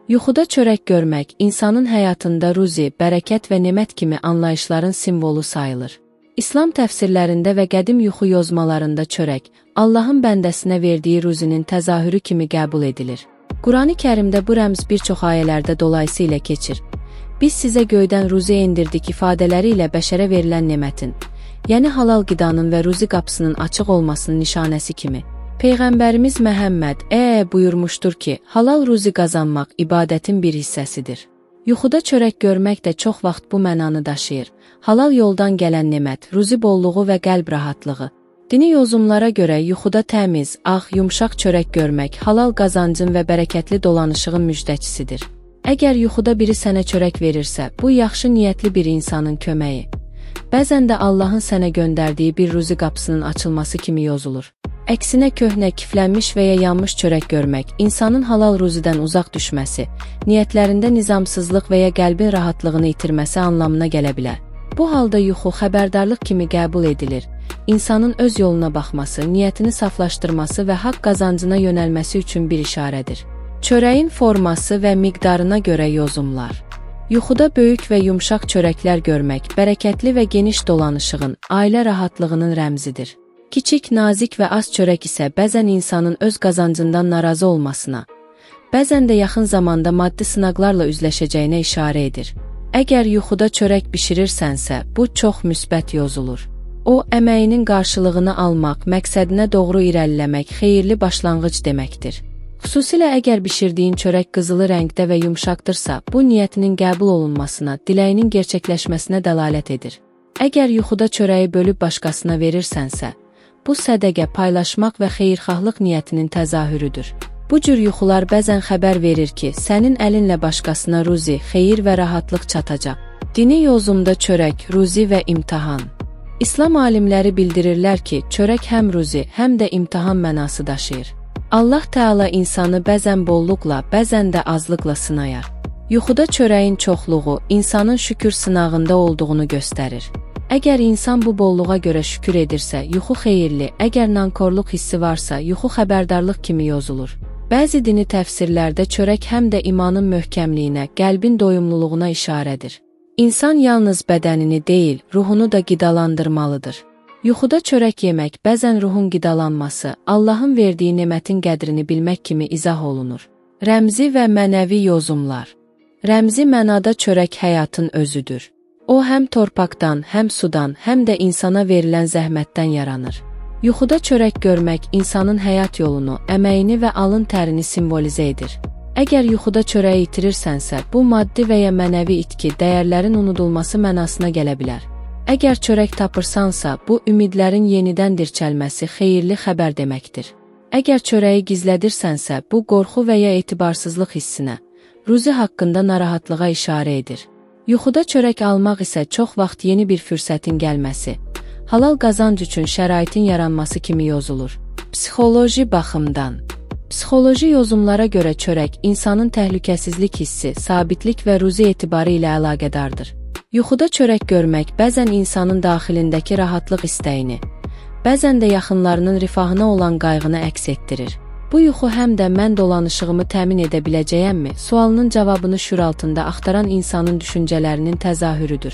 Yuxuda çörək görmək insanın həyatında ruzi, bərəkət və nemət kimi anlayışların simvolu sayılır. İslam təfsirlərində və qədim yuxu yozmalarında çörək, Allahın bəndəsinə verdiyi ruzinin təzahürü kimi qəbul edilir. Qurani Kərimdə bu rəmz bir çox ayələrdə dolayısıyla keçir. Biz sizə göydən ruzi endirdik ifadələri ilə bəşərə verilən nemətin, yəni halal qidanın və ruzi qapısının açıq olmasının nişanəsi kimi. Peyğəmbərimiz Məhəmməd buyurmuşdur ki, halal ruzi qazanmaq ibadətin bir hissəsidir. Yuxuda çörək görmək də çox vaxt bu mənanı daşıyır. Halal yoldan gələn nemət, ruzi bolluğu və qəlb rahatlığı. Dini yozumlara görə yuxuda təmiz, yumşaq çörək görmək halal qazancın və bərəkətli dolanışığın müjdəçisidir. Əgər yuxuda biri sənə çörək verirsə, bu yaxşı niyyətli bir insanın köməyi. Bəzən də Allahın sənə göndərdiyi bir ruzi qapısının açılması kimi yozulur. Əksinə köhnə, kiflənmiş və ya yanmış çörək görmək, insanın halal ruzidən uzaq düşməsi, niyyətlərində nizamsızlıq və ya qəlbin rahatlığını itirməsi anlamına gələ bilər. Bu halda yuxu xəbərdarlıq kimi qəbul edilir. İnsanın öz yoluna baxması, niyyətini saflaşdırması və haqq qazancına yönəlməsi üçün bir işarədir. Çörəyin forması və miqdarına görə yozumlar. Yuxuda böyük və yumşaq çörəklər görmək, bərəkətli və geniş dolanışığın, ailə rahatlığının rəmzidir. Kiçik, nazik və az çörək isə bəzən insanın öz qazancından narazı olmasına, bəzən də yaxın zamanda maddi sınaqlarla üzləşəcəyinə işarə edir. Əgər yuxuda çörək bişirirsənsə, bu çox müsbət yozulur. O, əməyinin qarşılığını almaq, məqsədinə doğru irəliləmək, xeyirli başlanğıc deməkdir. Xüsusilə əgər bişirdiyin çörək qızılı rəngdə və yumşaqdırsa, bu niyyətinin qəbul olunmasına, diləyinin gerçəkləşməsinə dəlalət edir. Əgər yuxuda çörəyi bölüb başqasına verirsənsə, bu sədəqə, paylaşmaq və xeyirxahlıq niyyətinin təzahürüdür. Bu cür yuxular bəzən xəbər verir ki, sənin əlinlə başqasına ruzi, xeyir və rahatlıq çatacaq. Dini yozumda çörək, ruzi və imtahan. İslam alimləri bildirirlər ki, çörək həm ruzi, həm də imtahan mənası daşıyır. Allah Teala insanı bəzən bolluqla, bəzən də azlıqla sınayar. Yuxuda çörəyin çoxluğu insanın şükür sınağında olduğunu göstərir. Əgər insan bu bolluğa görə şükür edirsə, yuxu xeyirli, əgər nankorluq hissi varsa, yuxu xəbərdarlıq kimi yozulur. Bəzi dini təfsirlərdə çörək həm də imanın möhkəmliyinə, qəlbin doyumluluğuna işarədir. İnsan yalnız bədənini deyil, ruhunu da qidalandırmalıdır. Yuxuda çörək yemək bəzən ruhun qidalanması, Allahın verdiyi nemətin qədrini bilmək kimi izah olunur. Rəmzi və mənəvi yozumlar. Rəmzi mənada çörək həyatın özüdür. O, həm torpaqdan, həm sudan, həm də insana verilən zəhmətdən yaranır. Yuxuda çörək görmək insanın həyat yolunu, əməyini və alın tərini simvolizə edir. Əgər yuxuda çörəyi itirirsənsə, bu maddi və ya mənəvi itki, dəyərlərin unudulması mənasına gələ bilər. Əgər çörək tapırsansa, bu ümidlərin yenidən dirçəlməsi, xeyirli xəbər deməkdir. Əgər çörəyi gizlədirsənsə, bu qorxu və ya etibarsızlıq hissinə, ruzi haqqında narahatlığa işarə edir. Yuxuda çörək almaq isə çox vaxt yeni bir fürsətin gəlməsi, halal qazanc üçün şəraitin yaranması kimi yozulur. Psixoloji baxımdan. Psixoloji yozumlara görə çörək insanın təhlükəsizlik hissi, sabitlik və ruzi etibarı ilə əlaqədardır. Yuxuda çörək görmək bəzən insanın daxilindəki rahatlıq istəyini, bəzən də yaxınlarının rifahına olan qayğını əks etdirir. Bu yuxu həm də mən dolanışığımı təmin edə biləcəyəmmi sualının cavabını şüur altında axtaran insanın düşüncələrinin təzahürüdür.